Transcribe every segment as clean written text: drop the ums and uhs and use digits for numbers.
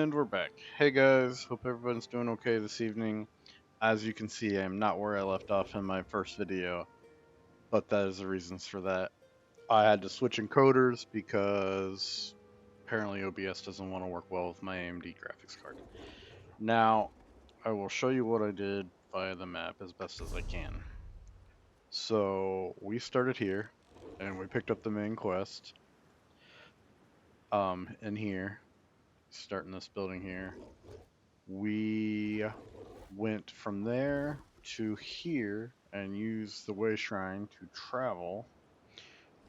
And we're back. Hey guys, hope everyone's doing okay this evening. As you can see, I'm not where I left off in my first video, but that is the reasons for that. I had to switch encoders because apparently OBS doesn't want to work well with my AMD graphics card. Now, I will show you what I did via the map as best as I can. So, we started here, and we picked up the main quest, in here, starting this building here. We went from there to here and used the way shrine to travel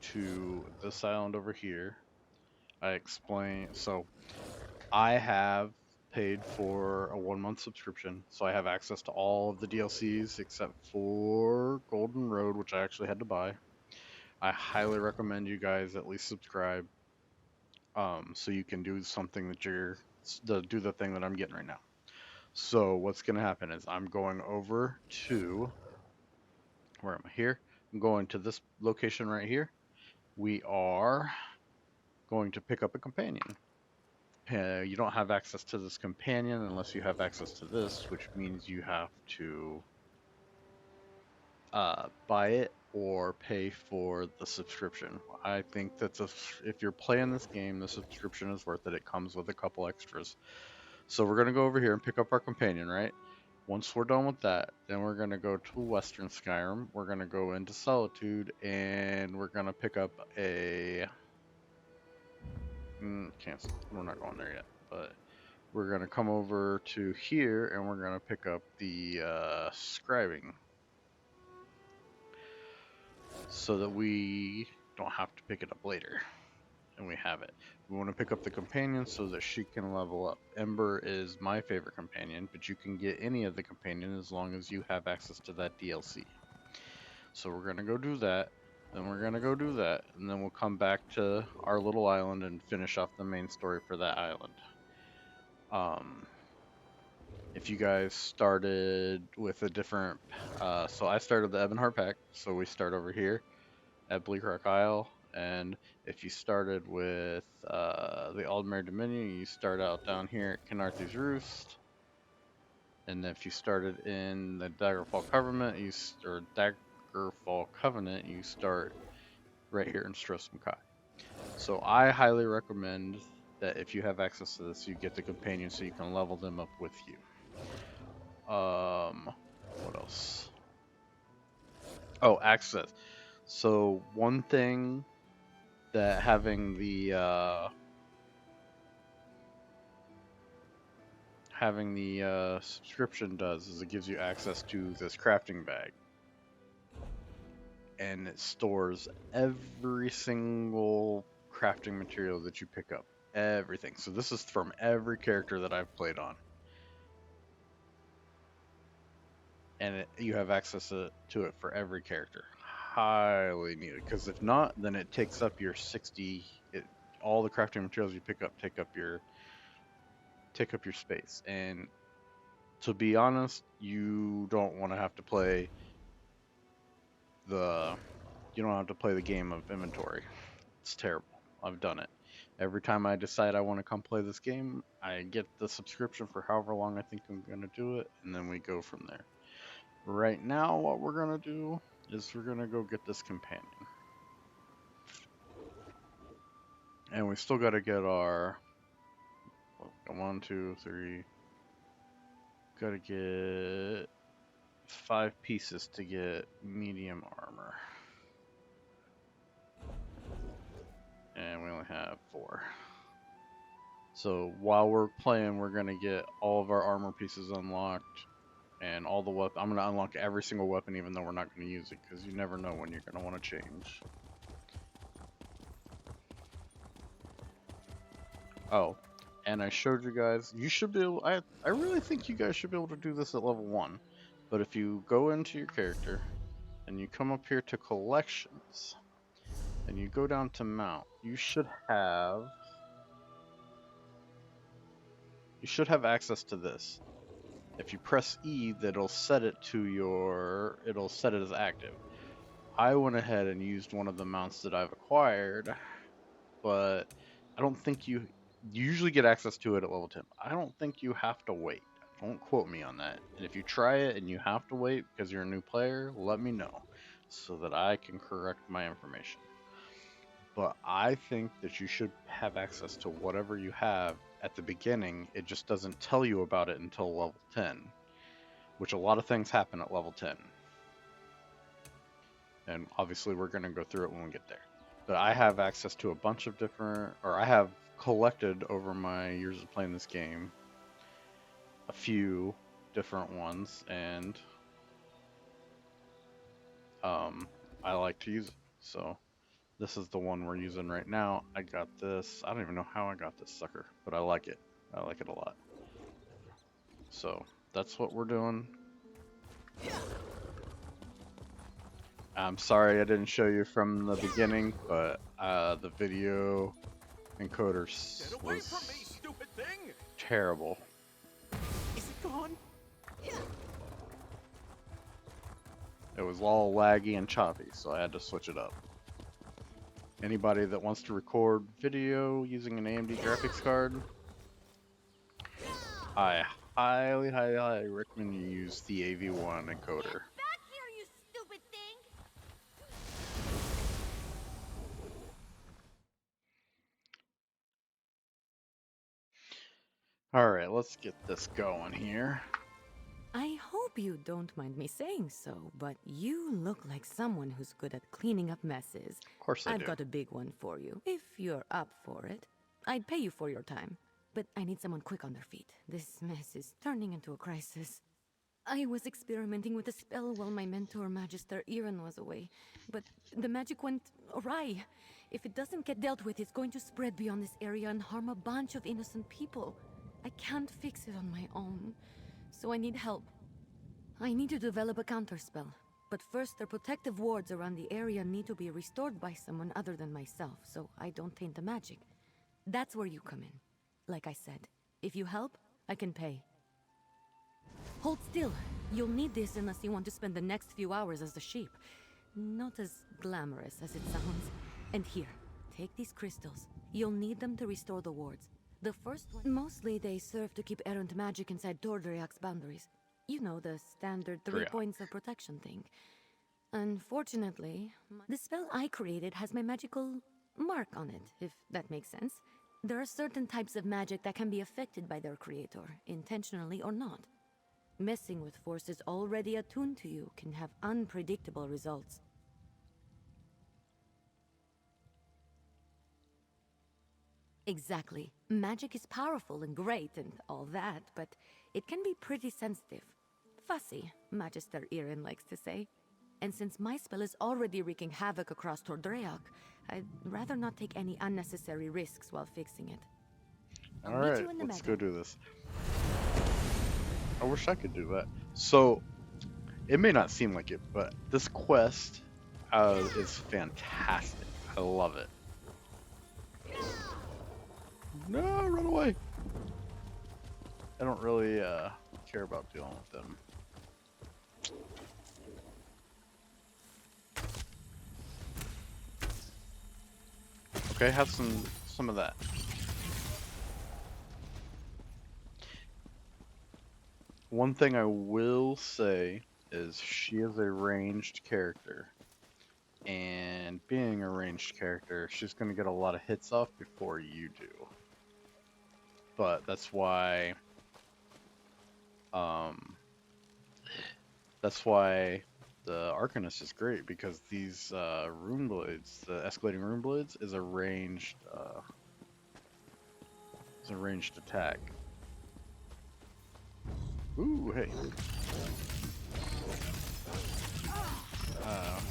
to this island over here. I explain, so I have paid for a 1 month subscription, so I have access to all of the DLCs except for Golden Road, which I actually had to buy. I highly recommend you guys at least subscribe, so you can do something that do the thing that I'm getting right now. So what's gonna happen is I'm going over to, where am I here? I'm going to this location right here. We are going to pick up a companion. You don't have access to this companion unless you have access to this, which means you have to buy it or pay for the subscription. I think that if you're playing this game, the subscription is worth it. It comes with a couple extras. So we're gonna go over here and pick up our companion, right? Once we're done with that, then we're gonna go to Western Skyrim. We're gonna go into Solitude, and we're gonna pick up a. Cancel. We're not going there yet, but we're gonna come over to here, and we're gonna pick up the Scrying, so that we don't have to pick it up later. And we have it. We want to pick up the companion so that she can level up. Ember is my favorite companion, but you can get any of the companion as long as you have access to that DLC. So we're going to go do that, then we're going to go do that, and then we'll come back to our little island and finish off the main story for that island. If you guys started with a different, so I started the Ebonheart Pack, so we start over here at Bleak Rock Isle. And if you started with the Aldmere Dominion, you start out down here at Canarthy's Roost. And if you started in the Daggerfall Covenant, you start right here in Strosum Kai. So I highly recommend that if you have access to this, you get the companion so you can level them up with you. What else? Oh, access. So one thing that having the subscription does is it gives you access to this crafting bag, and it stores every single crafting material that you pick up, everything. So this is from every character that I've played on, and you have access to it for every character. Highly needed, because if not, then it takes up your 60. All the crafting materials you pick up take up your space. And to be honest, you don't want to have to play the game of inventory. It's terrible. I've done it. Every time I decide I want to come play this game, I get the subscription for however long I think I'm going to do it, and then we go from there. Right now, what we're going to do is we're going to go get this companion. And we still got to get our 1, 2, 3. Got to get 5 pieces to get medium armor. And we only have 4. So while we're playing, we're going to get all of our armor pieces unlocked and all the weapons. I'm going to unlock every single weapon even though we're not going to use it, because you never know when you're going to want to change. Oh, and I showed you guys, you should be able, I really think you guys should be able to do this at level 1. But if you go into your character and you come up here to collections and you go down to mount, you should have access to this. If you press E, that'll set it as active. I went ahead and used one of the mounts that I've acquired, but I don't think You usually get access to it at level 10. I don't think you have to wait. Don't quote me on that. And if you try it and you have to wait because you're a new player, let me know so that I can correct my information. But I think that you should have access to whatever you have at the beginning. It just doesn't tell you about it until level 10, which a lot of things happen at level 10. And obviously, we're going to go through it when we get there. But I have access to a bunch of different, or I have collected over my years of playing this game a few different ones, and I like to use it. So this is the one we're using right now. I got this. I don't even know how I got this sucker, but I like it. I like it a lot. So that's what we're doing. I'm sorry I didn't show you from the beginning, but the video encoder was terrible. Is it gone? It was all laggy and choppy, so I had to switch it up. Anybody that wants to record video using an AMD graphics card, I highly, highly, highly recommend you use the AV1 encoder. Back here, you stupid thing! Alright, let's get this going here. I hope you don't mind me saying so, but you look like someone who's good at cleaning up messes. Of course I do. I've got a big one for you, if you're up for it. I'd pay you for your time, but I need someone quick on their feet. This mess is turning into a crisis. I was experimenting with a spell while my mentor, Magister Iran, was away, but the magic went awry. If it doesn't get dealt with, it's going to spread beyond this area and harm a bunch of innocent people. I can't fix it on my own. So I need help. I need to develop a counterspell. But first, the protective wards around the area need to be restored by someone other than myself, so I don't taint the magic. That's where you come in. Like I said, if you help, I can pay. Hold still. You'll need this unless you want to spend the next few hours as a sheep. Not as glamorous as it sounds. And here, take these crystals. You'll need them to restore the wards. The first one, mostly they serve to keep errant magic inside Tordriak's boundaries. You know, the standard 3 points of protection thing. Unfortunately, the spell I created has my magical mark on it, if that makes sense. There are certain types of magic that can be affected by their creator, intentionally or not. Messing with forces already attuned to you can have unpredictable results. Exactly. Magic is powerful and great and all that, but it can be pretty sensitive. Fussy, Magister Iran likes to say. And since my spell is already wreaking havoc across Tordreak, I'd rather not take any unnecessary risks while fixing it. Alright, let's go do this. I wish I could do that. So, it may not seem like it, but this quest is fantastic. I love it. No, run away. I don't really care about dealing with them. Okay, have some of that. One thing I will say is she is a ranged character. And being a ranged character, she's going to get a lot of hits off before you do. But that's why the Arcanist is great, because these rune blades, the escalating rune blades, is a ranged attack. Ooh, hey.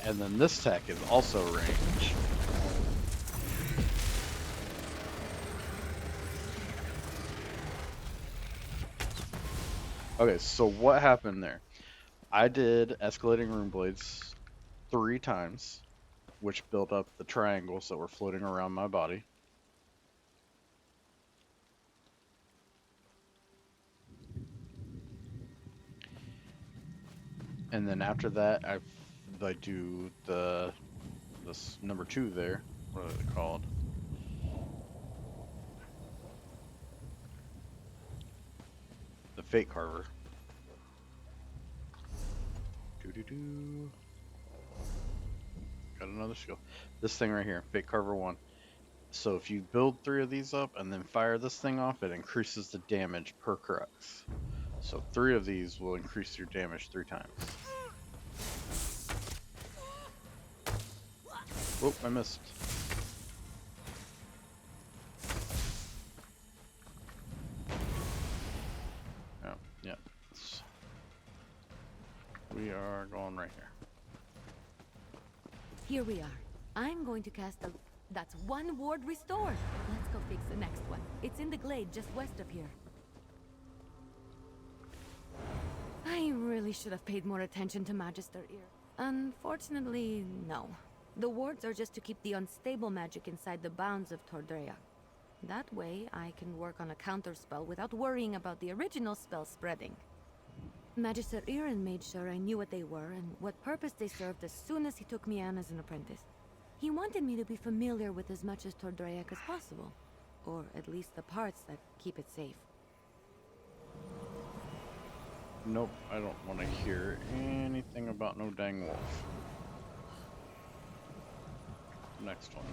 And then this attack is also range. Okay, so what happened there? I did escalating rune blades 3 times, which built up the triangles that were floating around my body. And then after that, I do this number 2 there. What are they called? Fate Carver. Doo-doo-doo. Got another skill. This thing right here, Fate Carver 1. So if you build 3 of these up and then fire this thing off, it increases the damage per crux. So 3 of these will increase your damage 3 times. Whoop, I missed. Oh, yeah. We are going right here. Here we are. I'm going to cast a... That's 1 ward restored. Let's go fix the next one. It's in the glade just west of here. I really should have paid more attention to Magister Ear. Unfortunately, no. The wards are just to keep the unstable magic inside the bounds of Tordrea. That way, I can work on a counterspell without worrying about the original spell spreading. Magister Iren made sure I knew what they were and what purpose they served as soon as he took me on as an apprentice. He wanted me to be familiar with as much as Tordreac as possible, or at least the parts that keep it safe. Nope, I don't want to hear anything about no dang wolf. Next one.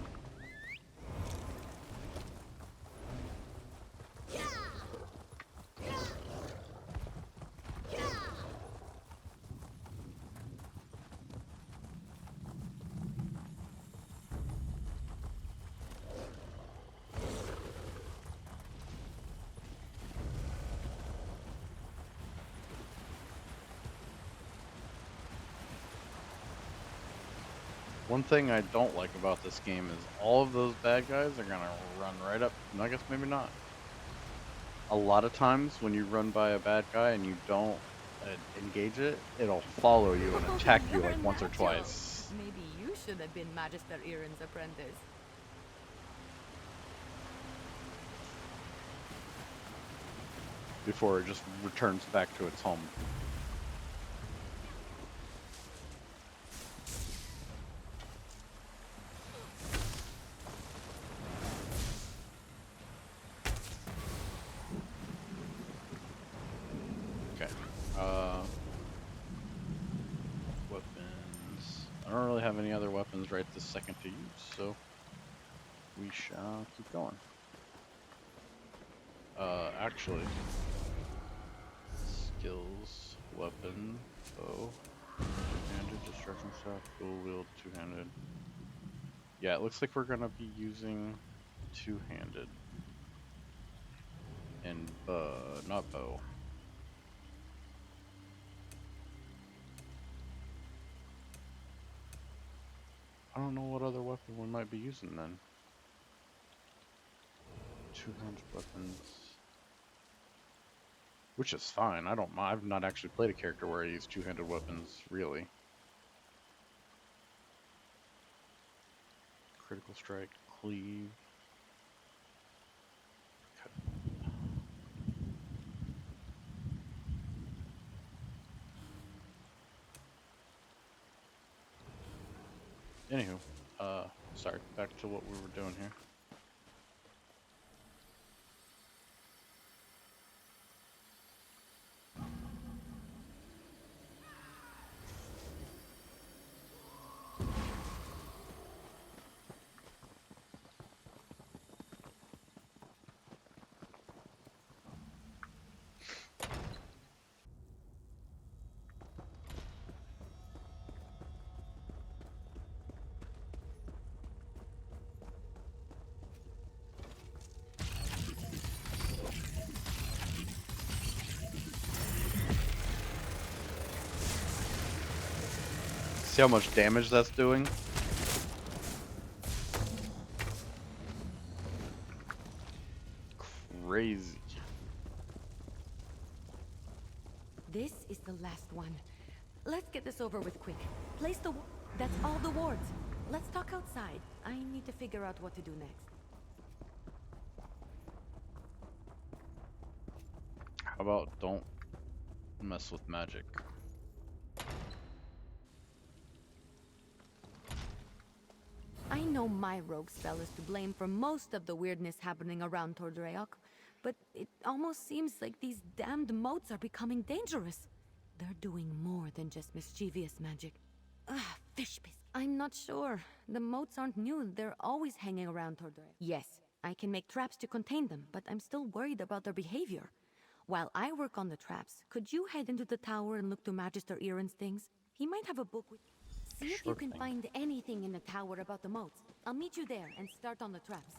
One thing I don't like about this game is all of those bad guys are gonna run right up. I guess maybe not. A lot of times when you run by a bad guy and you don't engage it, it'll follow you and attack you like once or twice. Maybe you should have been Magister Iren's apprentice. Before it just returns back to its home. Okay. Weapons. I don't really have any other weapons right this second to use, so we shall keep going. Actually, skills, weapon, bow, two-handed, destruction staff, dual wield, two-handed. Yeah, it looks like we're gonna be using two-handed and not bow. I don't know what other weapon we might be using then. Two-handed weapons. Which is fine, I don't mind. I've not actually played a character where I use two-handed weapons, really. Critical strike, cleave. Cut. Anywho, sorry, back to what we were doing here. See how much damage that's doing? Crazy. This is the last one. Let's get this over with quick. Place the... That's all the wards. Let's talk outside. I need to figure out what to do next. How about don't mess with magic? I know my rogue spell is to blame for most of the weirdness happening around Tordreok, but it almost seems like these damned moats are becoming dangerous. They're doing more than just mischievous magic. Fish piss. I'm not sure. The moats aren't new. They're always hanging around Tordre. Yes, I can make traps to contain them, but I'm still worried about their behavior. While I work on the traps, could you head into the tower and look to Magister Iran's things? He might have a book with... See if you Sure can thing. find anything in the tower about the moats. I'll meet you there and start on the traps.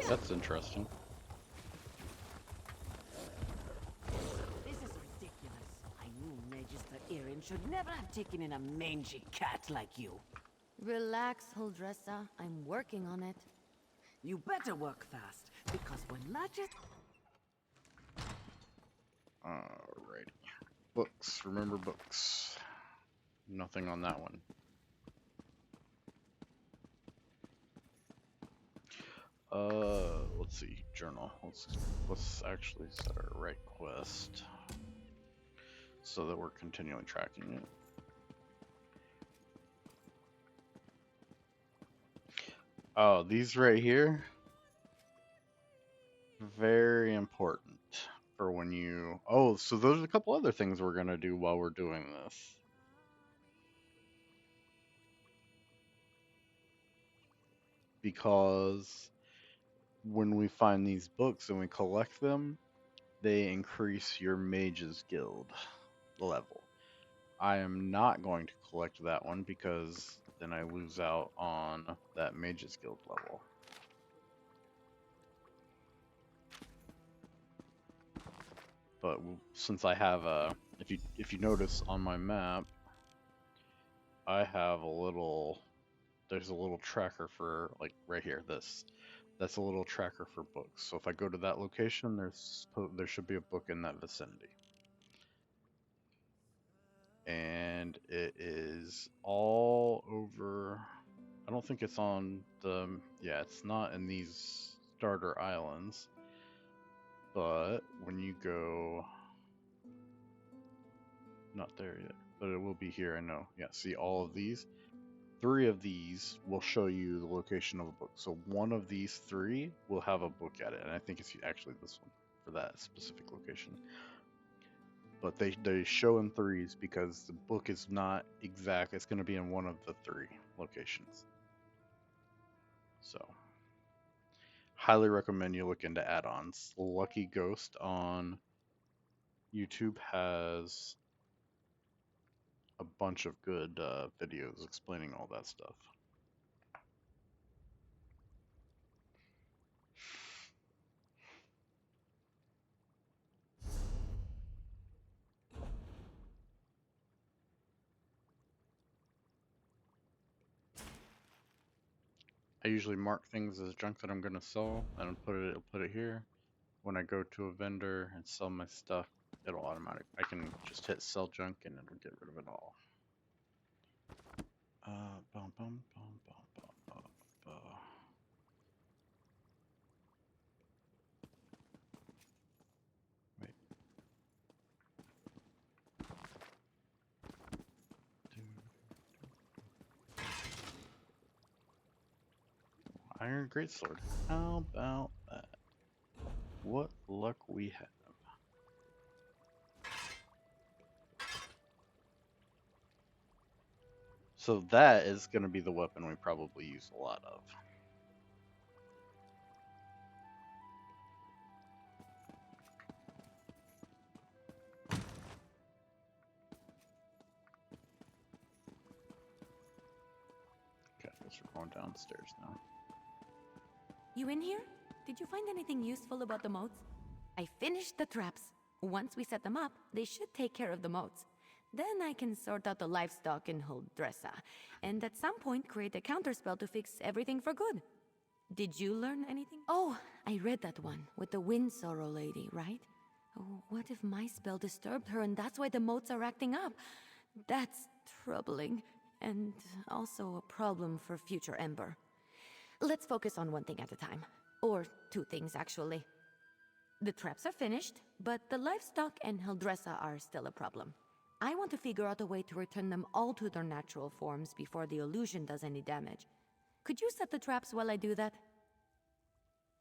That's interesting. This is ridiculous. I knew Magister Erin should never have taken in a mangy cat like you. Relax, Huldressa. I'm working on it. You better work fast, because when magic... Alrighty. Books. Remember books. Nothing on that one. Let's see. Journal. Let's actually set our right quest so that we're continually tracking it. Oh, these right here, very important for when you... Oh, so there's a couple other things we're gonna do while we're doing this. Because when we find these books and we collect them, they increase your mage's guild level. I am not going to collect that one because then I lose out on that mage's guild level. But since I have a, if you notice on my map, I have a little, there's a little tracker for, like right here, that's a little tracker for books. So if I go to that location, there should be a book in that vicinity. And it is all over. I don't think it's on the, yeah, it's not in these starter islands. But when you go, not there yet, but it will be here, I know. Yeah, see all of these? 3 of these will show you the location of a book. So one of these 3 will have a book at it, and I think it's actually this one for that specific location. But they show in 3s because the book is not exact. It's going to be in one of the 3 locations. So, highly recommend you look into add-ons. Lucky Ghost on YouTube has a bunch of good videos explaining all that stuff. I usually mark things as junk that I'm gonna sell and put it here. When I go to a vendor and sell my stuff, it'll automatic. I can just hit sell junk and it'll get rid of it all. Bum, bum, bum, bum, bum, bum, bum. Wait. Iron Greatsword. How about that? What luck we have. So that is going to be the weapon we probably use a lot of. Okay, I guess we're going downstairs now. You in here? Did you find anything useful about the moats? I finished the traps. Once we set them up, they should take care of the moats. Then I can sort out the livestock in Huldressa, and at some point create a counterspell to fix everything for good. Did you learn anything? Oh, I read that one with the Wind Sorrow lady, right? Oh, what if my spell disturbed her and that's why the moats are acting up? That's troubling, and also a problem for future Ember. Let's focus on one thing at a time. Or 2 things, actually. The traps are finished, but the livestock and Huldressa are still a problem. I want to figure out a way to return them all to their natural forms before the illusion does any damage. Could you set the traps while I do that?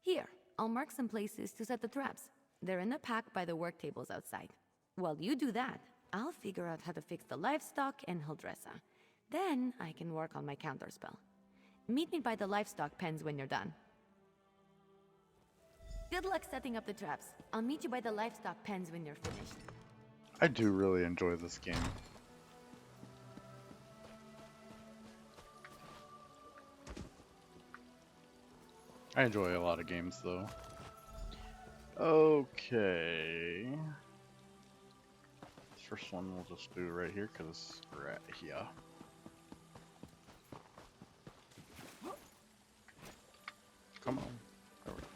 Here, I'll mark some places to set the traps. They're in a pack by the work tables outside. While you do that, I'll figure out how to fix the livestock and Hildressa. Then I can work on my counterspell. Meet me by the livestock pens when you're done. Good luck setting up the traps. I'll meet you by the livestock pens when you're finished. I do really enjoy this game. I enjoy a lot of games though. Okay. This first one we'll just do right here because we're at here. Come on. There we go.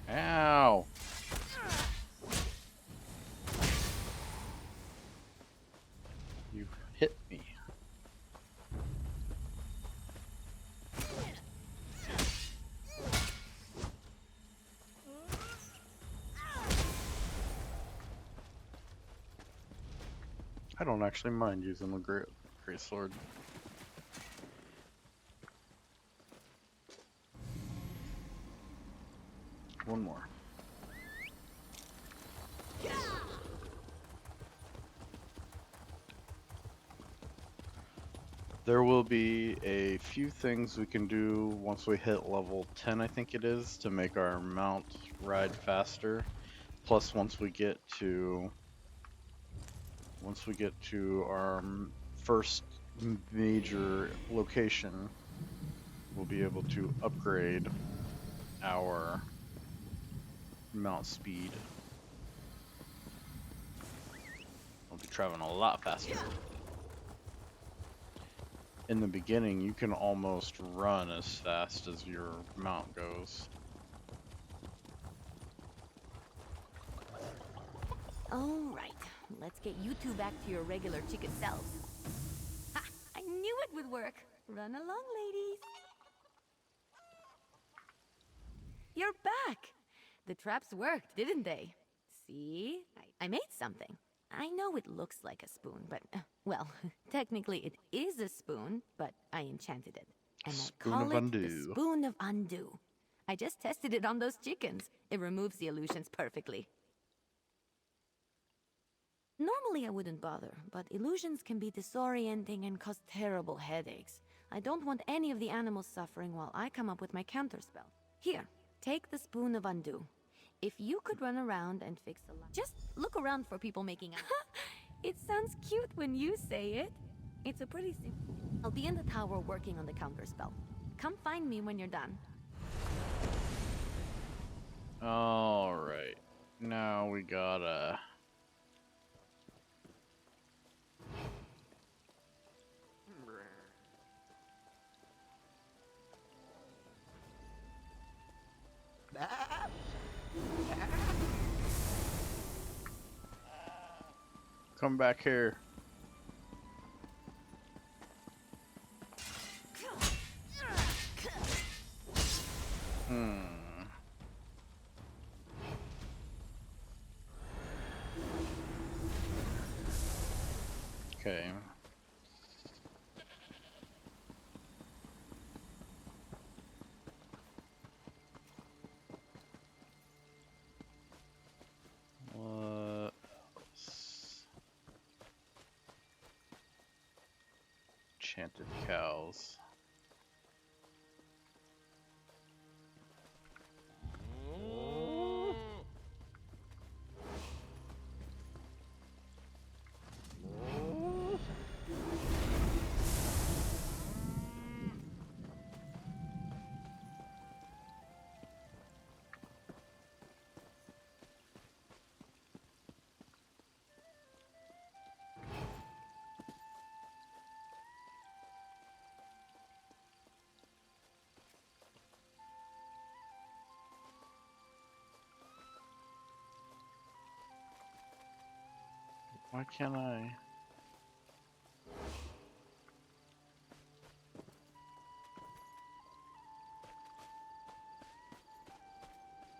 Ow! You hit me. I don't actually mind using the great sword. One more. There will be a few things we can do once we hit level 10, I think it is, to make our mount ride faster. Plus, once we get to our first major location, we'll be able to upgrade our mount speed. We'll be traveling a lot faster. In the beginning, you can almost run as fast as your mount goes. All right, let's get you two back to your regular chicken selves. Ha! I knew it would work. Run along, ladies. You're back. The traps worked, didn't they? See? I made something. I know it looks like a spoon, but, well, technically it is a spoon, but I enchanted it. And I call it the Spoon of Undo. I just tested it on those chickens. It removes the illusions perfectly. Normally I wouldn't bother, but illusions can be disorienting and cause terrible headaches. I don't want any of the animals suffering while I come up with my counterspell. Here, take the Spoon of Undo. If you could run around and fix the light, just look around for people making out. It sounds cute when you say it. It's a pretty simple. I'll be in the tower working on the counterspell. Come find me when you're done. Alright. Now we gotta... Come back here. Okay. What else? Enchanted cows. Why can't I?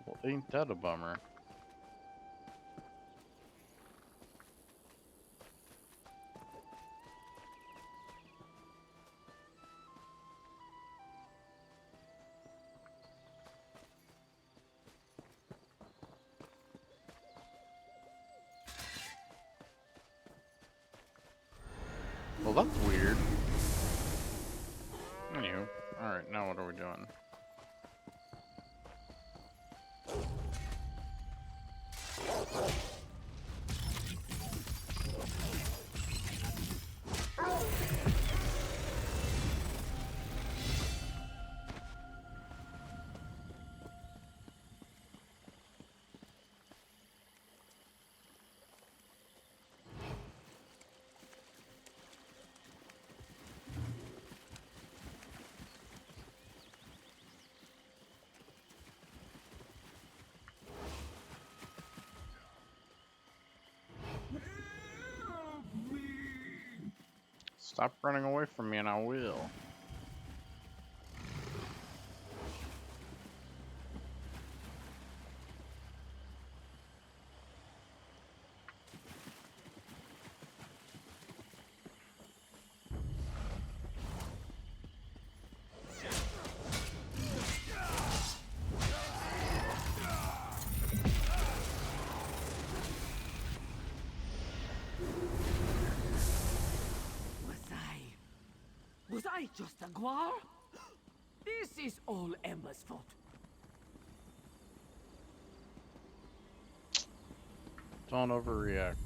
Well, ain't that a bummer? Well, that's weird. Anywho, alright, now what are we doing? Stop running away from me and I will. Was I just a guar? This is all Emma's fault. Don't overreact.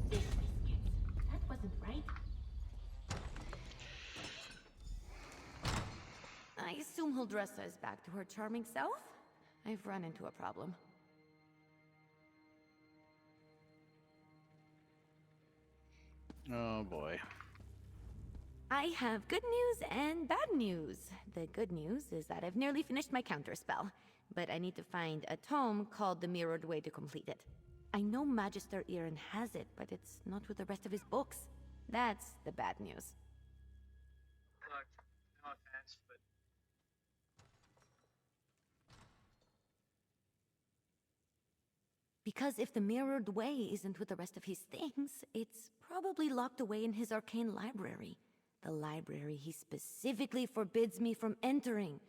That wasn't right. I assume he'll dress us back to her charming self? I've run into a problem. Oh boy. I have good news and bad news. The good news is that I've nearly finished my counterspell, but I need to find a tome called The Mirrored Way to complete it. I know Magister Irin has it, but it's not with the rest of his books. That's the bad news. Look, no offense, but Because if the Mirrored Way isn't with the rest of his things, it's probably locked away in his arcane library. The library he specifically forbids me from entering.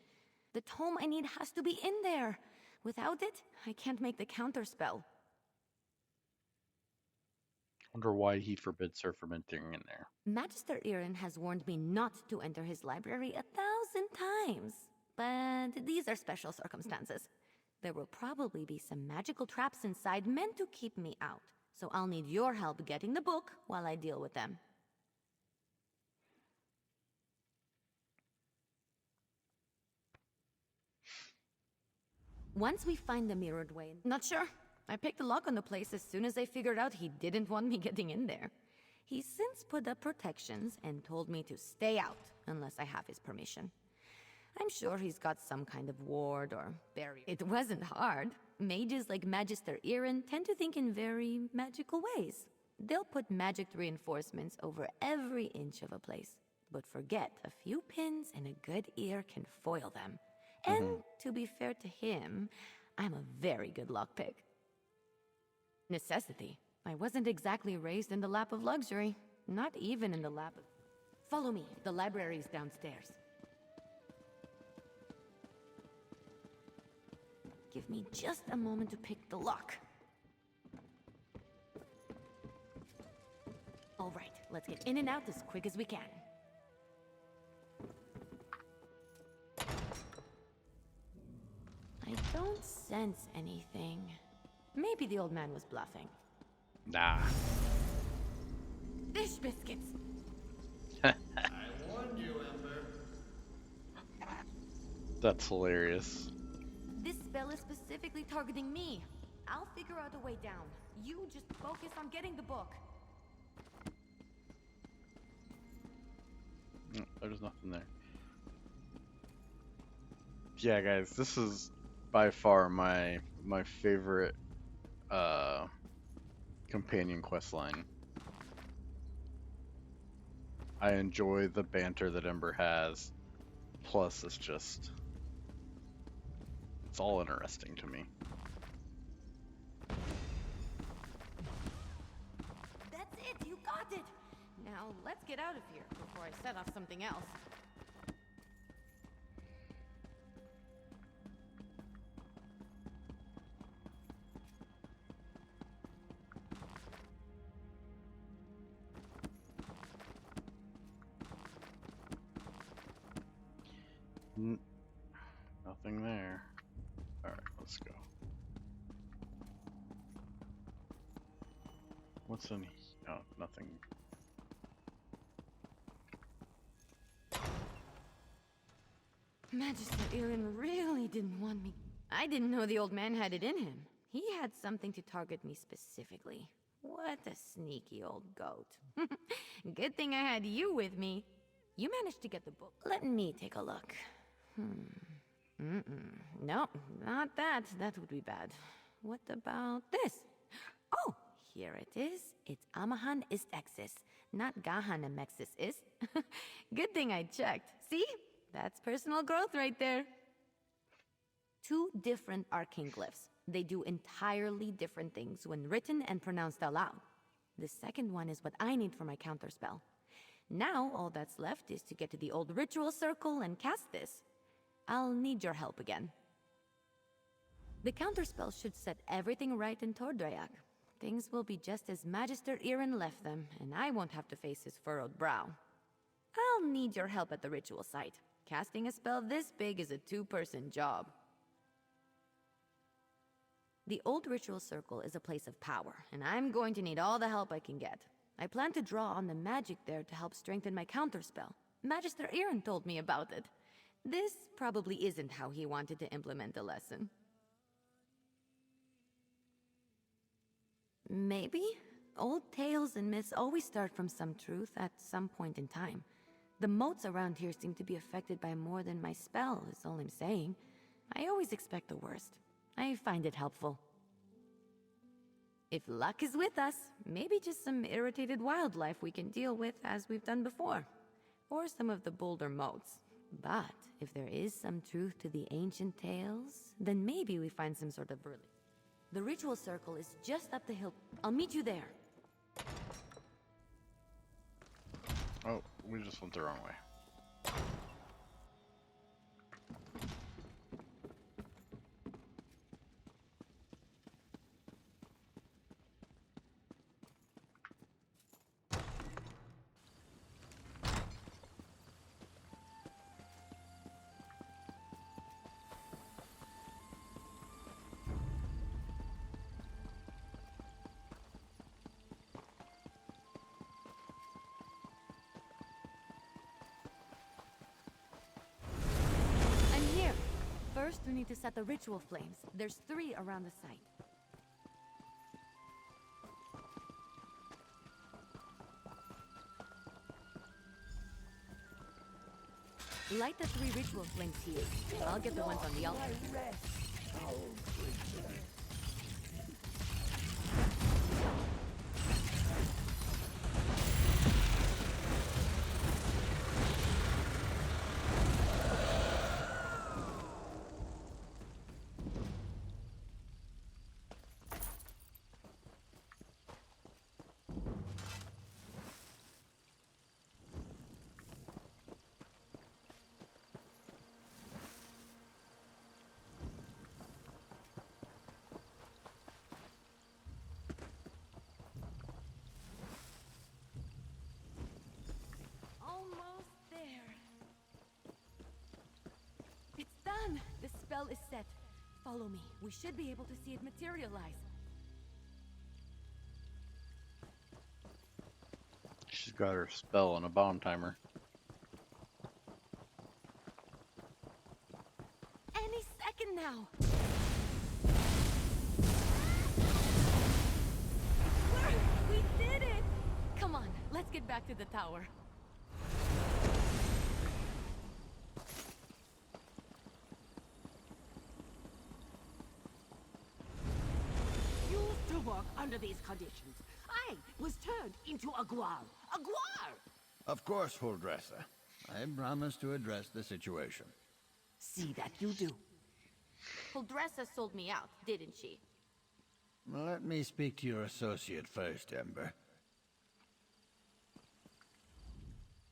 The tome I need has to be in there. Without it, I can't make the counterspell. Wonder why he forbids her from entering in there. Magister Irin has warned me not to enter his library 1,000 times. But these are special circumstances. There will probably be some magical traps inside meant to keep me out. So I'll need your help getting the book while I deal with them. Once we find the Mirrored Way... Not sure. I picked the lock on the place as soon as I figured out he didn't want me getting in there. He's since put up protections and told me to stay out unless I have his permission. I'm sure he's got some kind of ward or barrier. It wasn't hard. Mages like Magister Irin tend to think in very magical ways. They'll put magic reinforcements over every inch of a place, but forget a few pins and a good ear can foil them. And to be fair to him, I'm a very good lockpick. Necessity. I wasn't exactly raised in the lap of luxury. Not even in the lap of... Follow me. The library's downstairs. Give me just a moment to pick the lock. All right, let's get in and out as quick as we can. I don't sense anything. Maybe the old man was bluffing. Nah. Fish biscuits! I warned you, Ember. That's hilarious. This spell is specifically targeting me. I'll figure out a way down. You just focus on getting the book. There's nothing there. Yeah, guys, this is by far my favorite uh companion quest line. I enjoy the banter that Ember has. Plus, it's all interesting to me. That's it, you got it! Now, let's get out of here before I set off something else. N- Nothing there. Alright, let's go. What's in here? Oh, nothing. Magister Irin really didn't want me. I didn't know the old man had it in him. He had something to target me specifically. What a sneaky old goat. Good thing I had you with me. You managed to get the book. Let me take a look. No, not that. That would be bad. What about this? Oh, here it is. It's Amahan Istexis, not Gahan Amexis is. Good thing I checked. See? That's personal growth right there. Two different arcane glyphs. They do entirely different things when written and pronounced aloud. The second one is what I need for my counterspell. Now, all that's left is to get to the old ritual circle and cast this. I'll need your help again. The counterspell should set everything right in Tordrayak. Things will be just as Magister Irin left them, and I won't have to face his furrowed brow. I'll need your help at the ritual site. Casting a spell this big is a two-person job. The old ritual circle is a place of power, and I'm going to need all the help I can get. I plan to draw on the magic there to help strengthen my counterspell. Magister Irin told me about it. This probably isn't how he wanted to implement the lesson. Maybe? Old tales and myths always start from some truth at some point in time. The moats around here seem to be affected by more than my spell, is all I'm saying. I always expect the worst. I find it helpful. If luck is with us, maybe just some irritated wildlife we can deal with as we've done before. Or some of the bolder moats. But if there is some truth to the ancient tales, then maybe we find some sort of relief. The ritual circle is just up the hill. I'll meet you there. Oh, we just went the wrong way. I'm here. First, we need to set the ritual flames. There's 3 around the site. Light the 3 ritual flames here. I'll get the ones on the altar. Almost there. It's done! The spell is set. Follow me. We should be able to see it materialize. She's got her spell on a bomb timer. Any second now. We did it! Come on, let's get back to the tower. work under these conditions. I was turned into a guar. A guar! Of course, Huldressa. I promise to address the situation. See that you do. Huldressa sold me out, didn't she? Let me speak to your associate first, Ember.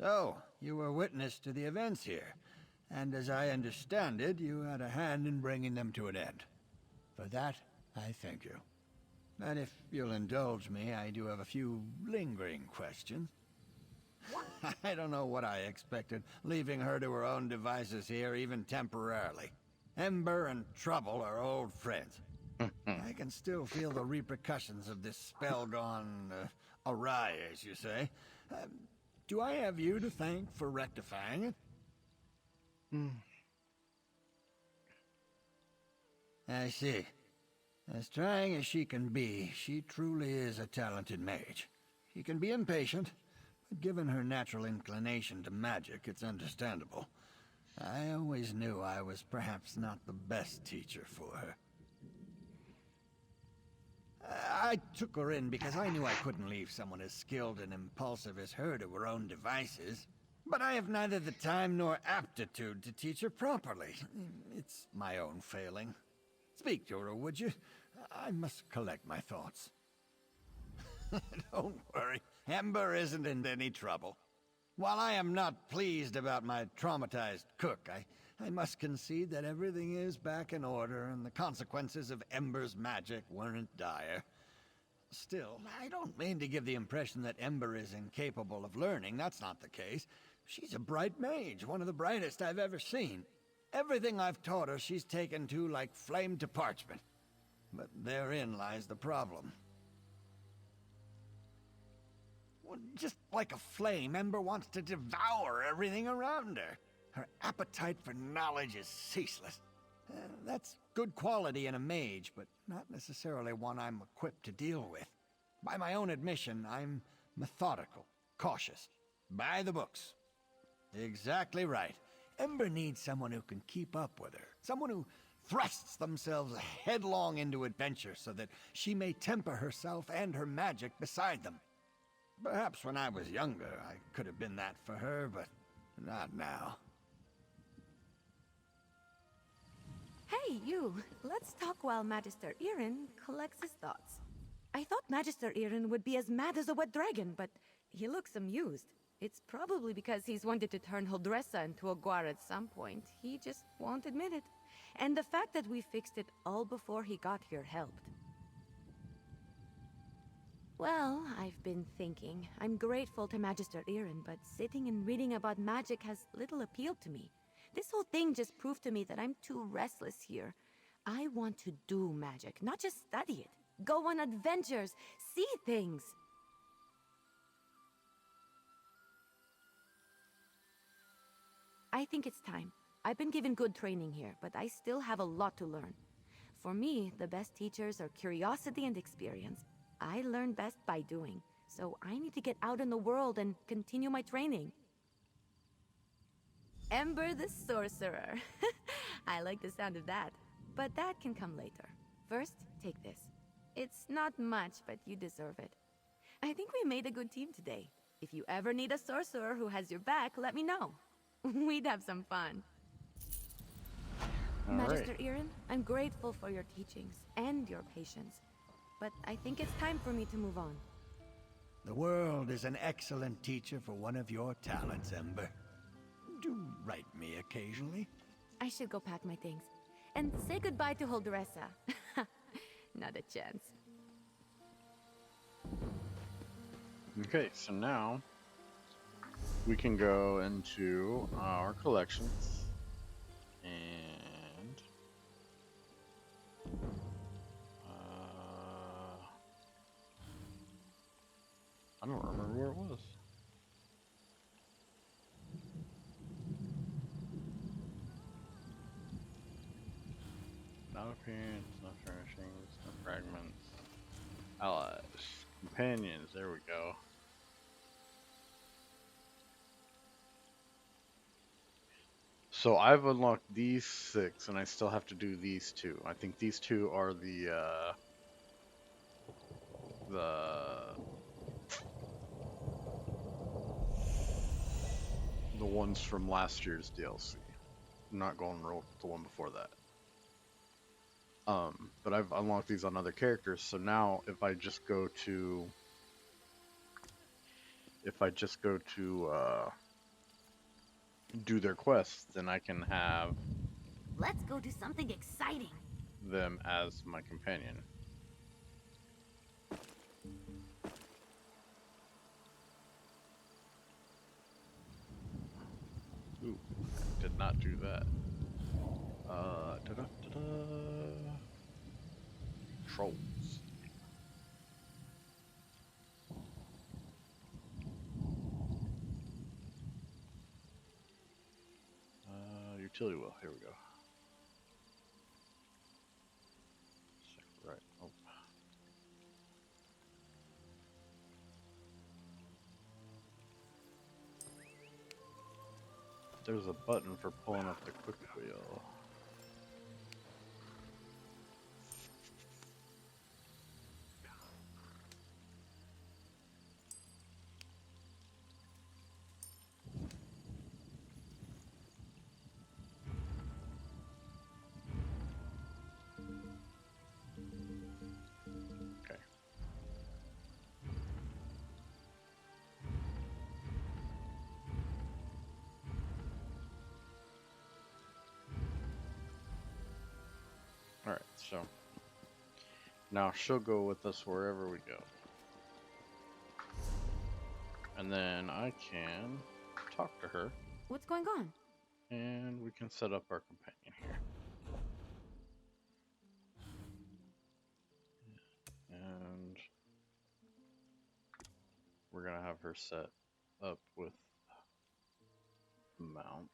So, you were witness to the events here, and as I understand it, you had a hand in bringing them to an end. For that, I thank you. And if you'll indulge me, I do have a few lingering questions. I don't know what I expected, leaving her to her own devices here, even temporarily. Ember and Trouble are old friends. I can still feel the repercussions of this spell gone awry, as you say. Do I have you to thank for rectifying it? I see. As trying as she can be, she truly is a talented mage. She can be impatient, but given her natural inclination to magic, it's understandable. I always knew I was perhaps not the best teacher for her. I took her in because I knew I couldn't leave someone as skilled and impulsive as her to her own devices. But I have neither the time nor aptitude to teach her properly. It's my own failing. Speak to her, would you? I must collect my thoughts. Don't worry, Ember isn't in any trouble. While I am not pleased about my traumatized cook, I must concede that everything is back in order and the consequences of Ember's magic weren't dire. Still, I don't mean to give the impression that Ember is incapable of learning. That's not the case. She's a bright mage, one of the brightest I've ever seen. Everything I've taught her she's taken to like flame to parchment. But therein lies the problem. Well, just like a flame, Ember wants to devour everything around her. Her appetite for knowledge is ceaseless. That's good quality in a mage, but not necessarily one I'm equipped to deal with. By my own admission, I'm methodical, cautious, by the books. Exactly right. Ember needs someone who can keep up with her, someone who thrusts themselves headlong into adventure so that she may temper herself and her magic beside them. Perhaps when I was younger, I could have been that for her, but not now. Hey, you! Let's talk while Magister Irin collects his thoughts. I thought Magister Irin would be as mad as a wet dragon, but he looks amused. It's probably because he's wanted to turn Huldressa into a guar at some point. He just won't admit it. And the fact that we fixed it all before he got here helped. Well, I've been thinking. I'm grateful to Magister Irin, but sitting and reading about magic has little appeal to me. This whole thing just proved to me that I'm too restless here. I want to do magic, not just study it. Go on adventures, see things. I think it's time. I've been given good training here, but I still have a lot to learn. For me, the best teachers are curiosity and experience. I learn best by doing, so I need to get out in the world and continue my training. Ember the Sorcerer. I like the sound of that, but that can come later. First, take this. It's not much, but you deserve it. I think we made a good team today. If you ever need a sorcerer who has your back, let me know. We'd have some fun. All Magister right. Irin, I'm grateful for your teachings and your patience, but I think it's time for me to move on. The world is an excellent teacher for one of your talents, Ember. Do write me occasionally. I should go pack my things. And say goodbye to Huldressa. Not a chance. Okay, so now we can go into our collections and I don't remember where it was. Not appearance, not furnishings, no fragments. Allies. Companions, there we go. So I've unlocked these 6 and I still have to do these 2. I think these 2 are the the ones from last year's DLC. I'm not going roll the one before that. But I've unlocked these on other characters, so now if I just go to do their quests, then I can have Let's go do something exciting. them as my companion. Ooh, did not do that. Trolls. Utility wheel. Here we go. Right. Oh. There's a button for pulling up the quick wheel. Okay. Alright, so now she'll go with us wherever we go. And then I can talk to her, What's going on? and we can set up our companion here. And we're gonna have her set up with mount.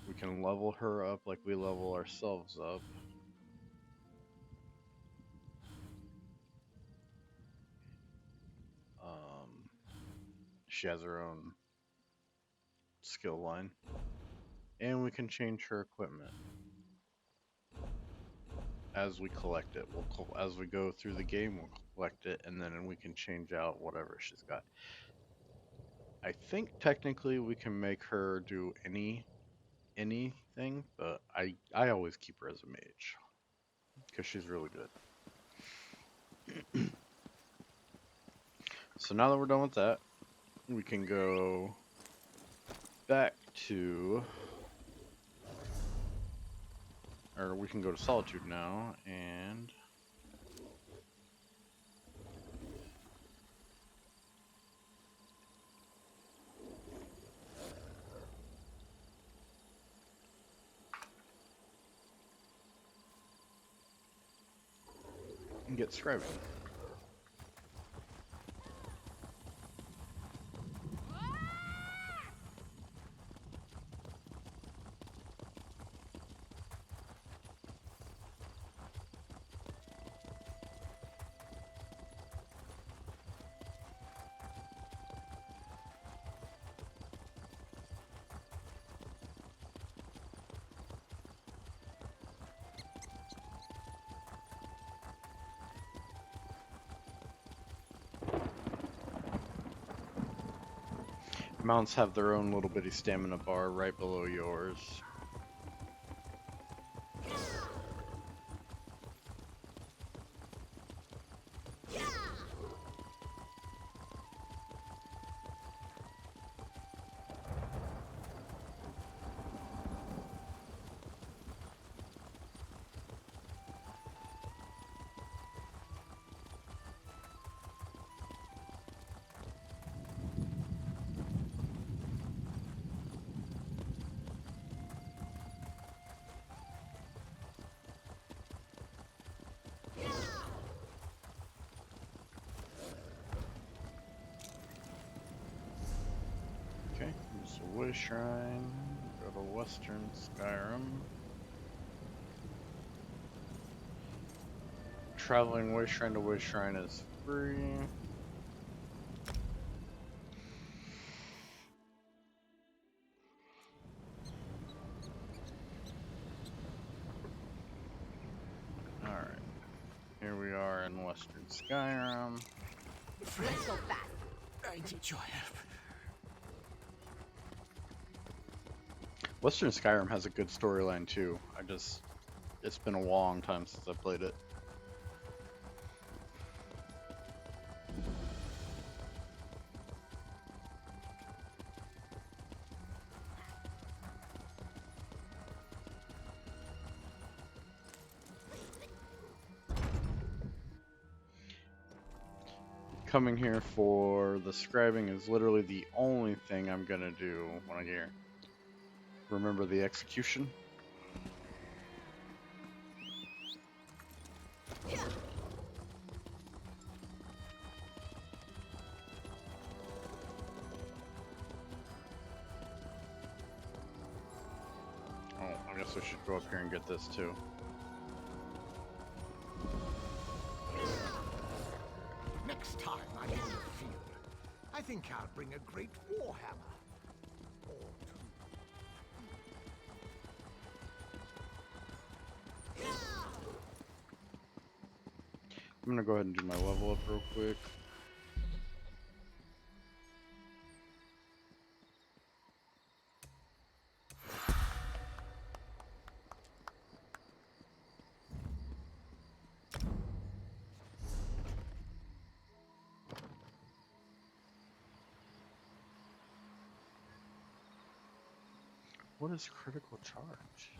We can level her up like we level ourselves up. She has her own skill line. And we can change her equipment as we collect it. As we go through the game, we'll collect it, and then we can change out whatever she's got. I think technically we can make her do anything, but I always keep her as a mage because she's really good. So now that we're done with that, we can go back to, or we can go to Solitude now and get Scrying. Mounts have their own little bitty stamina bar right below yours. Okay, so Way Shrine, go to Western Skyrim. Traveling Way Shrine to Way Shrine is free. here we are in Western Skyrim. Let's go fast. I need your help. Western Skyrim has a good storyline too. It's been a long time since I played it. Coming here for the scribing is literally the only thing I'm gonna do when I get here. Remember the execution? Oh, I guess I should go up here and get this too. Next time I'm in the field, I think I'll bring a great warhammer. Or two. I'm gonna go ahead and do my level up real quick. What is critical charge?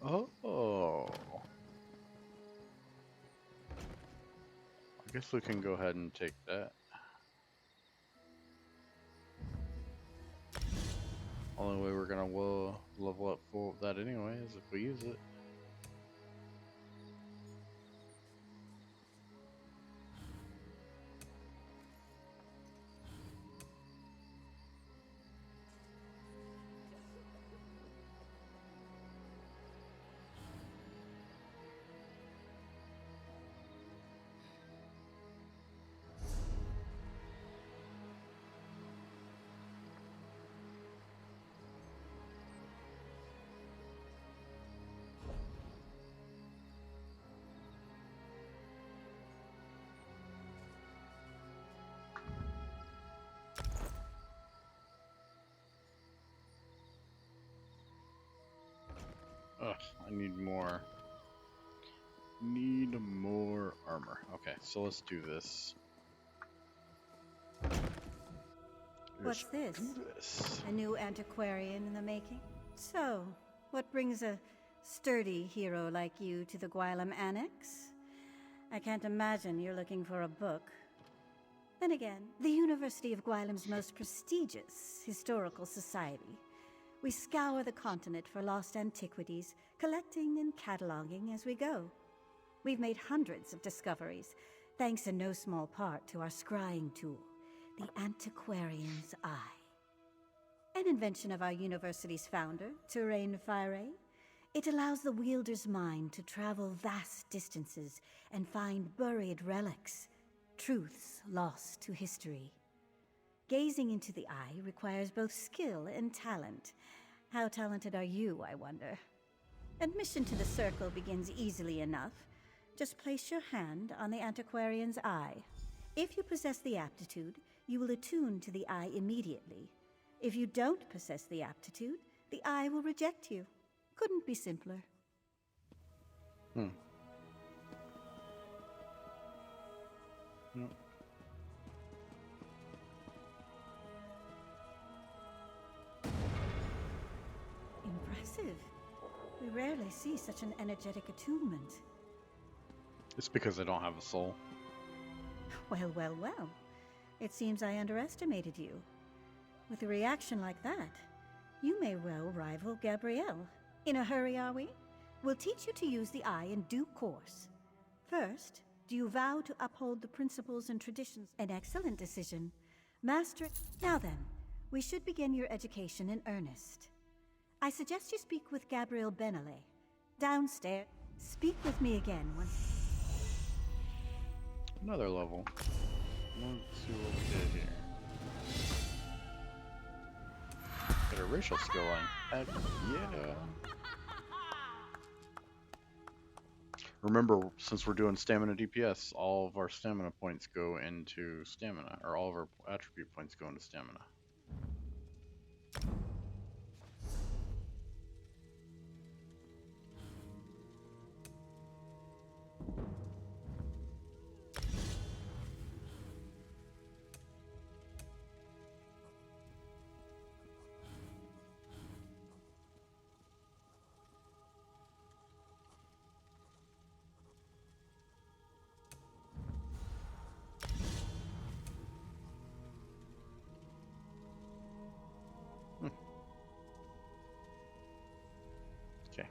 Oh. I guess we can go ahead and take that. Only way we're gonna level up full of that anyway is if we use it. Ugh, I need more. Need more armor. Okay, so let's do this. What's this? Do this. A new antiquarian in the making? So, what brings a sturdy hero like you to the Gwylem Annex? I can't imagine you're looking for a book. Then again, the University of Gwylem's most prestigious historical society. We scour the continent for lost antiquities, collecting and cataloging as we go. We've made hundreds of discoveries, thanks in no small part to our scrying tool, the Antiquarian's Eye. An invention of our university's founder, Terrain Fire. It allows the wielder's mind to travel vast distances and find buried relics, truths lost to history. Gazing into the eye requires both skill and talent. How talented are you, I wonder? Admission to the circle begins easily enough. Just place your hand on the Antiquarian's Eye. If you possess the aptitude, you will attune to the eye immediately. If you don't possess the aptitude, the eye will reject you. Couldn't be simpler. Hmm. Impressive. We rarely see such an energetic attunement. It's because I don't have a soul. Well, well, well. It seems I underestimated you. With a reaction like that, you may well rival Gabrielle. In a hurry, are we? We'll teach you to use the eye in due course. First, do you vow to uphold the principles and traditions? An excellent decision. Master, now then, we should begin your education in earnest. I suggest you speak with Gabrielle Benale. Downstairs. Speak with me again once. Another level. Let's see what we did here. Got a racial skill line. Heck yeah. Remember, since we're doing stamina DPS, all of our stamina points go into stamina, or all of our attribute points go into stamina. Okay.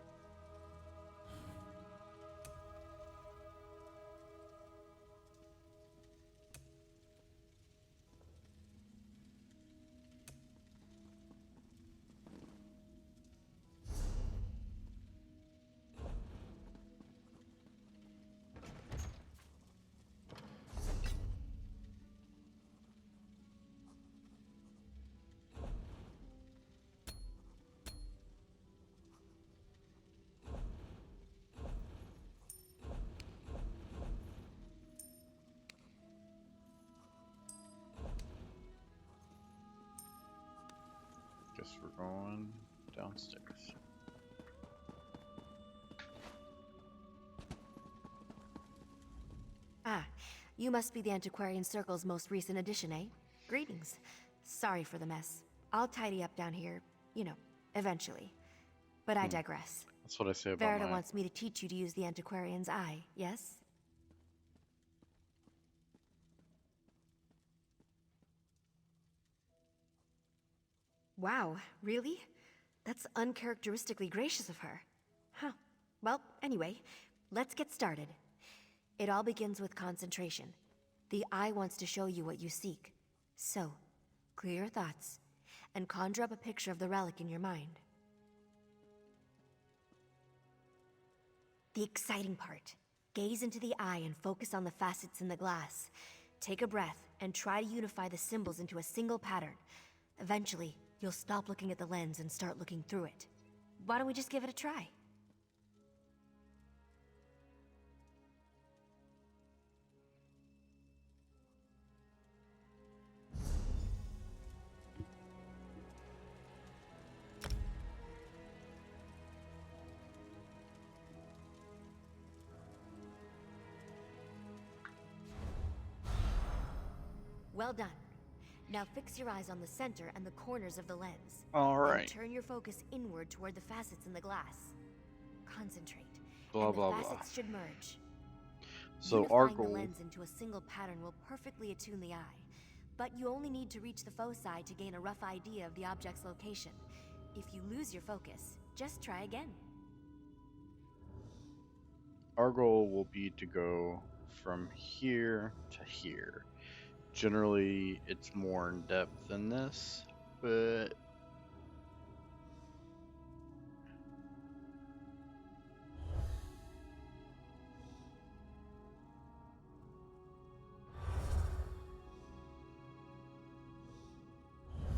Guess we're going downstairs. Ah, you must be the Antiquarian Circle's most recent addition, eh? Greetings. Sorry for the mess. I'll tidy up down here, you know, eventually. But I digress. That's what I say about Verita my... wants me to teach you to use the Antiquarian's eye, yes? Wow, really? That's uncharacteristically gracious of her. Huh. Well, anyway, let's get started. It all begins with concentration. The eye wants to show you what you seek. So, clear your thoughts, and conjure up a picture of the relic in your mind. The exciting part. Gaze into the eye and focus on the facets in the glass. Take a breath and try to unify the symbols into a single pattern. Eventually, you'll stop looking at the lens and start looking through it. Why don't we just give it a try? Well done. Now fix your eyes on the center and the corners of the lens. All And right. turn your focus inward toward the facets in the glass. Concentrate. Blah, and the blah, blah. facets should merge. So Unifying our the goal... lens into a single pattern will perfectly attune the eye. But you only need to reach the foci to gain a rough idea of the object's location. If you lose your focus, just try again. Our goal will be to go from here to here. Generally, it's more in depth than this, but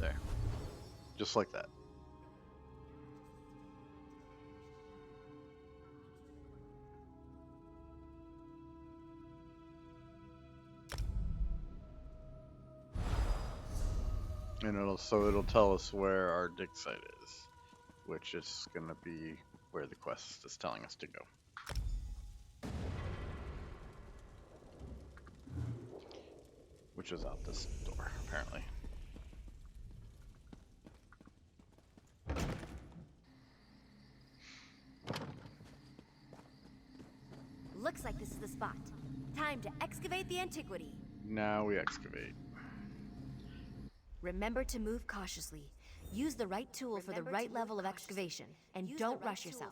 there. Just like that. And it'll tell us where our dig site is, which is gonna be where the quest is telling us to go. Which is out this door, apparently. Looks like this is the spot. Time to excavate the antiquity. Now we excavate. Remember to move cautiously. Use the right tool for the right level of excavation, and don't rush yourself.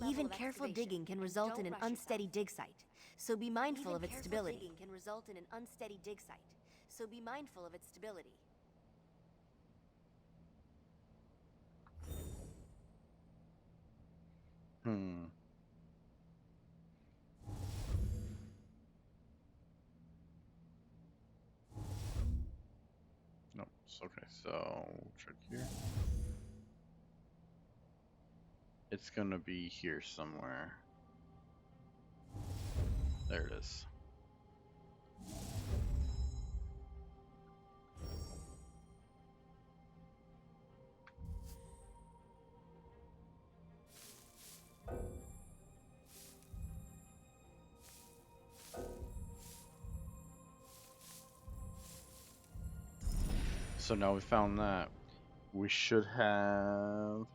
Even careful digging can result in an unsteady dig site, so be mindful of its stability. Hmm. Nope. Okay, so check here. It's gonna be here somewhere. There it is. So now we found that. We should have...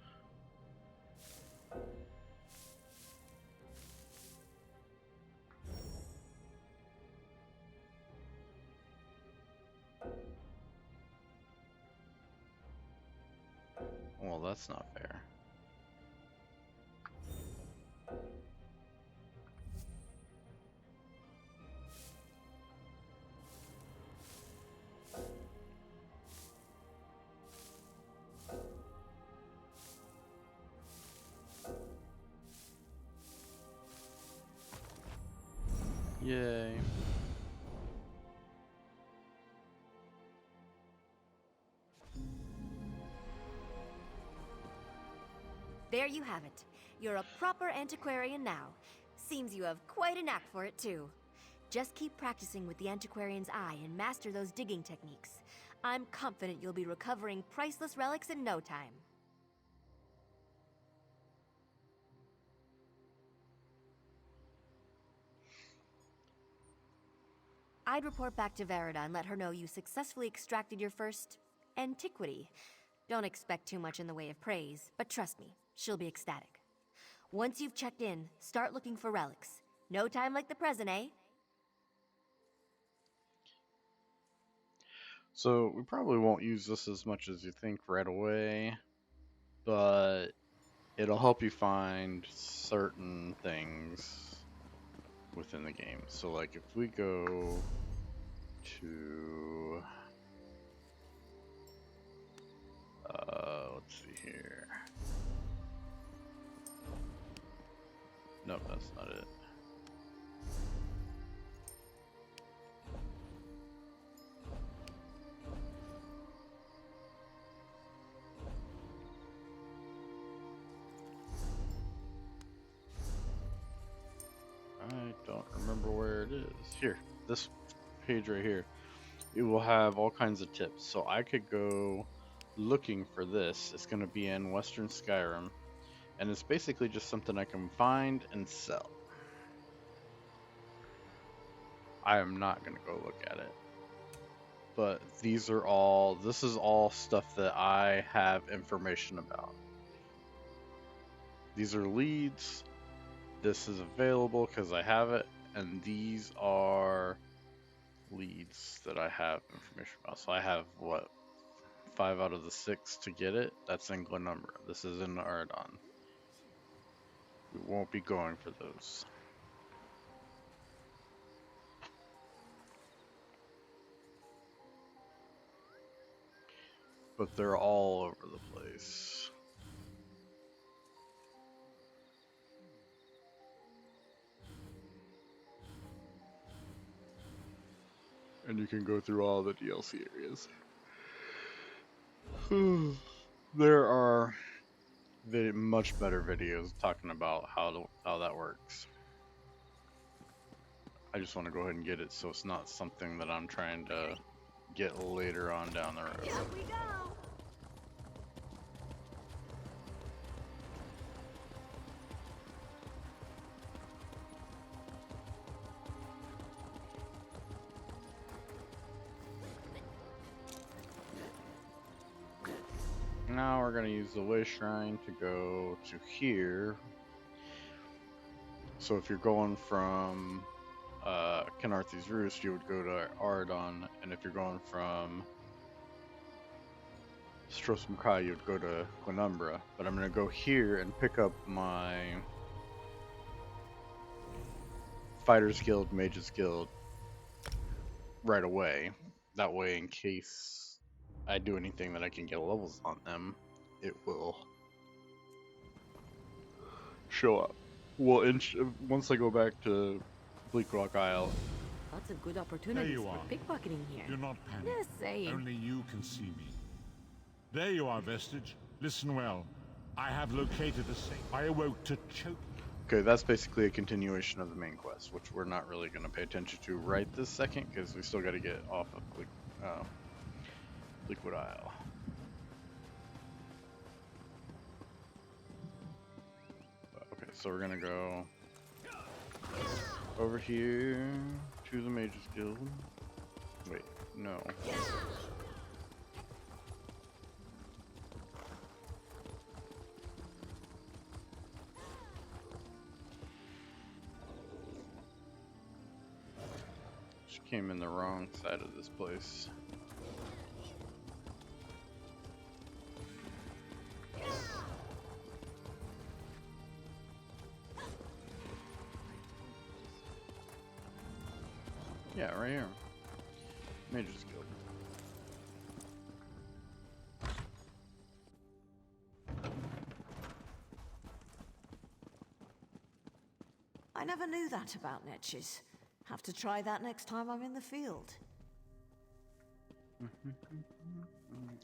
Well, that's not fair. Yay. There you have it. You're a proper antiquarian now. Seems you have quite a knack for it, too. Just keep practicing with the antiquarian's eye and master those digging techniques. I'm confident you'll be recovering priceless relics in no time. I'd report back to Verida and let her know you successfully extracted your first antiquity. Don't expect too much in the way of praise, but trust me, she'll be ecstatic. Once you've checked in, start looking for relics. No time like the present, eh? So we probably won't use this as much as you think right away, but it'll help you find certain things within the game. So like if we go to let's see here. Nope, that's not it. I don't remember where it is. Here, this page right here. It will have all kinds of tips. So I could go looking for this. It's going to be in Western Skyrim. And it's basically just something I can find and sell. I am not going to go look at it. But this is all stuff that I have information about. These are leads. This is available because I have it. And these are leads that I have information about. So I have, what, 5 out of the 6 to get it? That's in Glenumbra. This is in Ardon. We won't be going for those. But they're all over the place. And you can go through all the DLC areas. There are much better videos talking about how that works. I just want to go ahead and get it so it's not something that I'm trying to get later on down the road. Here we go. Now we're going to use the way shrine to go to here. So if you're going from Kenarthy's Roost, you would go to Ardon, and if you're going from Strosum Kai, you would go to Glenumbra. But I'm going to go here and pick up my Fighters Guild, Mages Guild right away. That way, in case I do anything that I can get levels on them, it will show up. Well, once I go back to Bleak Rock Isle. Lots of good opportunities you for are. pickpocketing here. Do not panic. Just saying. Only you can see me. There you are, Vestige. Listen well. I have located the safe. I awoke to choke. Okay, that's basically a continuation of the main quest, which we're not really going to pay attention to right this second because we still got to get off of Liquid Isle. Okay, so we're going to go over here to the Mage's Guild. Wait, no. She came in the wrong side of this place. Yeah, right here. Mage's Guild. I never knew that about niches. Have to try that next time I'm in the field.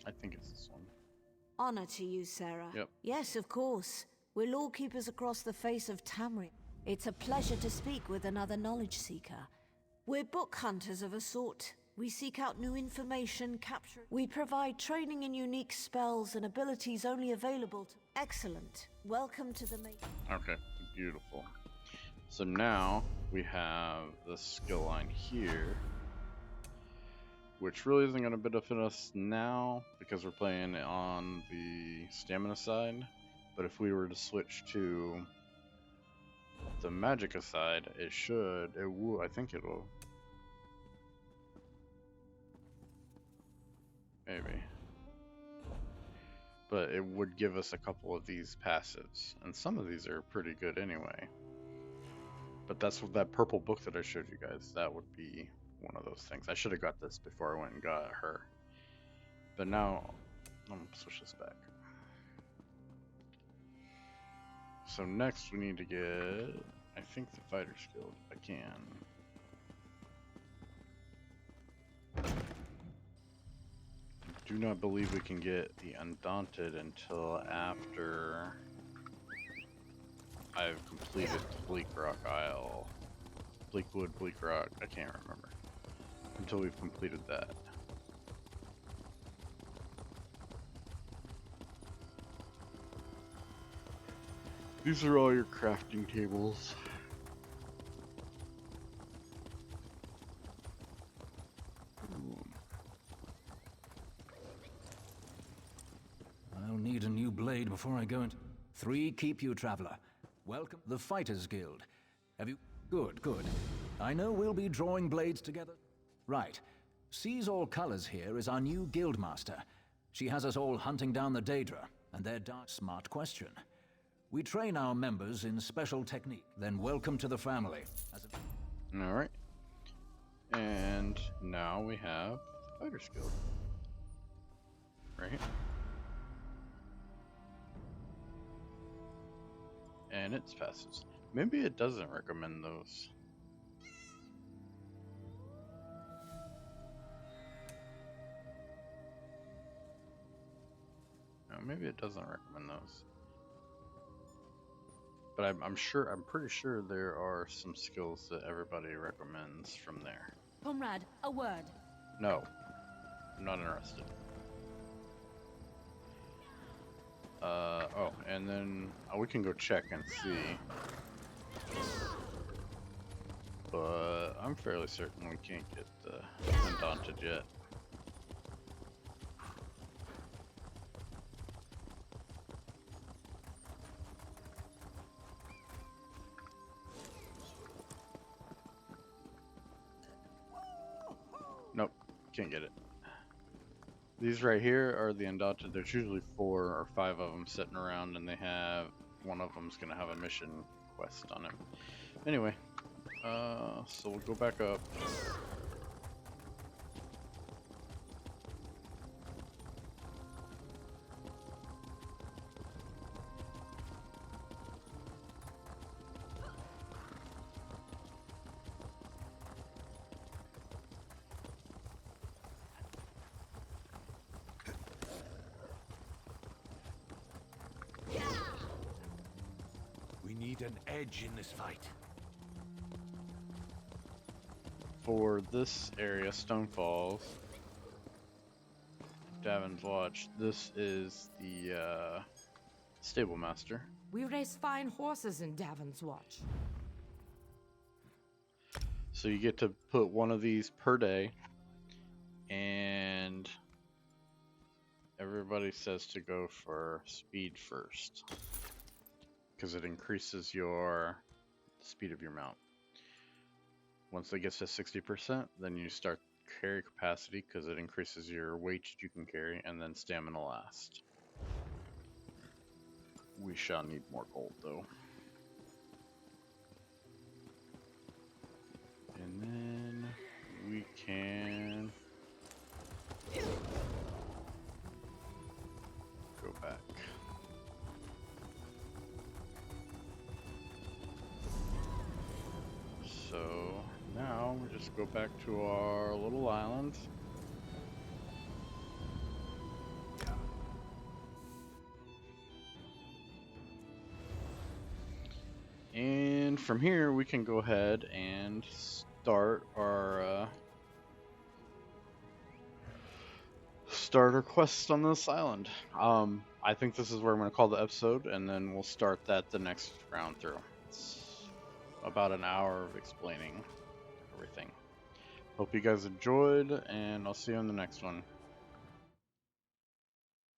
I think it's this one. Honor to you, Sarah. Yep. Yes, of course. We're lawkeepers across the face of Tamriel. It's a pleasure to speak with another knowledge seeker. We're book hunters of a sort. We seek out new information, capture. We provide training in unique spells and abilities only available to. Excellent. Welcome to the main. Okay, beautiful. So now we have the skill line here, which really isn't going to benefit us now because we're playing on the stamina side. But if we were to switch to the magicka side, it should. It will. I think it'll. Maybe. But it would give us a couple of these passives, and some of these are pretty good anyway. But that's what that purple book that I showed you guys, that would be one of those things. I should have got this before I went and got her. But now, I'm gonna switch this back. So next we need to get, I think, the Fighter's Guild, if I can. I do not believe we can get the Undaunted until after I've completed Bleak Rock Isle. Bleakwood, Bleak Rock, I can't remember. Until we've completed that. These are all your crafting tables. I'll need a new blade before I go into... 3 keep you, traveler. Welcome, the Fighters Guild. Have you... Good, good. I know we'll be drawing blades together. Right. Sees All Colors here is our new guildmaster. She has us all hunting down the Daedra, and their dark... Smart question. We train our members in special technique, then welcome to the family. Alright. And now we have the Fighter's Guild. Right here. And its passes. Maybe it doesn't recommend those. No, maybe it doesn't recommend those. But I'm pretty sure there are some skills that everybody recommends from there. Comrade, a word. No, I'm not interested. Oh, and then we can go check and see. But I'm fairly certain we can't get the Undaunted yet. Nope, can't get it. These right here are the Undaunted. There's usually 4 or 5 of them sitting around, and they have one of them's gonna have a mission quest on it. Anyway, so we'll go back up. need an edge in this fight. For this area, Stone Falls, Davin's Watch, this is the stable master. We race fine horses in Davin's Watch. So you get to put one of these per day, and everybody says to go for speed first because it increases your speed of your mount. Once it gets to 60%, then you start carry capacity because it increases your weight you can carry, and then stamina last. We shall need more gold though. And then we can go back. So now we just go back to our little island. And from here we can go ahead and start our quest on this island. I think this is where I'm going to call the episode, and then we'll start that the next round through. It's about an hour of explaining everything. Hope you guys enjoyed, and I'll see you on the next one.